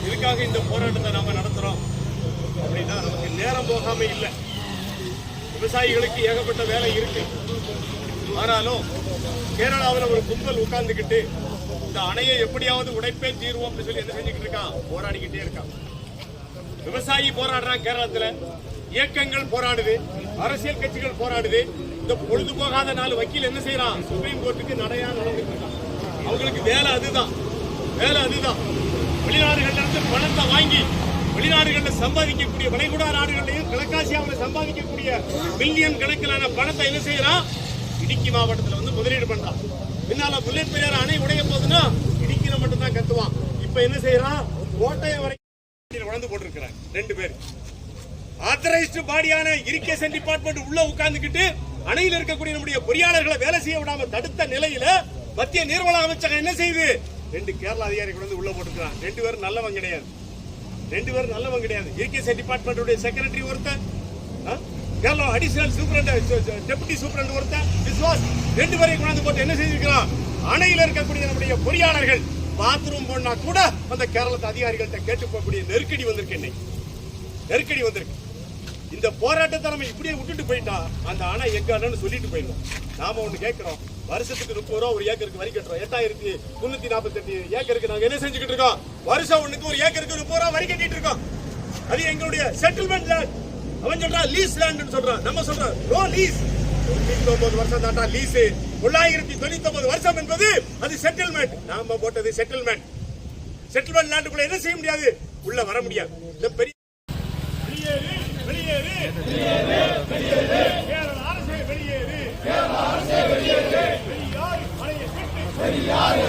இதுக்காக இந்த போராட்டத்தை நாம நடத்துறோம் அப்படின்னா நமக்கு நேரம் போகாம இல்லை. விவசாயிகளுக்கு ஏகப்பட்ட வேலை இருக்கு. ஆனாலும் கேரளாவில் ஒரு கும்பல் உட்கார்ந்துக்கிட்டு இந்த அணையை எப்படியாவது உடைப்பே தீர்வோம் அப்படின்னு சொல்லி என்ன செஞ்சுக்கிட்டு இருக்கான், போராடிக்கிட்டே இருக்கான். விவசாயி போராடுறான் கேரளத்துல, இயக்கங்கள் போராடுது, அரசியல் கட்சிகள் போராடுது. இந்த பொழுது போகாத 4 வக்கீல் என்ன செய்யறான், சுப்ரீம் கோர்ட்டுக்கு நடையா நடந்துட்டு இருக்கான். அவங்களுக்கு வேலை அதுதான். வெளிநாடுகள்ல இருந்து பணத்தை வாங்கி வெளிநாடுகளில் சம்பாதிக்கக்கூடிய, வளைகுடா நாடுகளையும் கிழக்காசியாவில் சம்பாதிக்கக்கூடிய மில்லியன் கணக்கிலான பணத்தை என்ன செய்யறான், இடுக்கி மாவட்டத்தில் வந்து முதலீடு பண்றான். பின்னால முல்லை பெரியாறு அணை உடைய போதுன்னா இடுக்கில மட்டும் தான் கத்துவான். இப்ப என்ன செய்யறான், கோட்டையை வரைக்கும் வளர்ந்து போட்டிருக்கிறான் 2 பேர். ஆத்தரைஸ்டு பாடியான இரிகேஷன் டிபார்ட்மெண்ட் உள்ள உட்கார்ந்துக்கிட்டு அணையில் இருக்கக்கூடிய நம்முடைய பொறியாளர்களை வேலை செய்ய விடாம தடுத்த நிலையில மத்திய நீர்வள அமைச்சகம் என்ன செய்யுது, 2 கேரளா அதிகாரிகள் வந்து உள்ள போட்டுக்கிறான். 2 பேரும் நல்லவங்க கிடையாது. இரிகேஷன் டிபார்ட்மெண்ட் செக்ரட்டரி ஒருத்தன், Kerala additional superintendent deputy superintendent ஒருத்தன், விஸ்வாஸ், 2 பேரையும் கொண்டாந்து போட்டு என்ன செய்திருக்கிறான், அணையில் இருக்கக்கூடிய நம்முடைய பொறியாளர்கள் பாத்ரூம் போனா கூட அந்த கேரளத்து அதிகாரிகள்கிட்ட கேட்டு போகக்கூடிய நெருக்கடி வந்திருக்கு. இந்த போராட்டத்தை நம்ம இப்படியே விட்டுட்டு போயிட்டா அந்த அணை எங்க சொல்லிட்டு போயிடும். நாம ஒண்ணு கேட்கிறோம், வருஷத்துக்கு 30 ரூபா ஒரு ஏக்கருக்கு வரி கட்டுறோம். 8348 ஏக்கருக்கு நாங்க என்ன செஞ்சுக்கிட்டு இருக்கோம், வருஷம் ஒண்ணுக்கு ஒரு ஏக்கருக்கு 30 ரூபா வரி கட்டிட்டு இருக்கோம். அது எங்களுடைய செட்டில்மெண்ட் லேண்ட். அவன் சொல்றான் லீஸ் லேண்ட் சொல்றான், நம்ம சொல்றோம் நோ லீஸ். 99 வருஷம் தாண்டா லீஸ். 999 வருஷம் என்பது அது செட்டில்மெண்ட். நாம போட்டது செட்டில்மெண்ட் லேண்டுக்குள்ள என்ன செய்ய முடியாது, உள்ள வர முடியாது. இந்த பெரிய வெளியேறு கேரள அரசே வெளியேறு, வெளியாறு அணையை விட்டு வெளியேறு.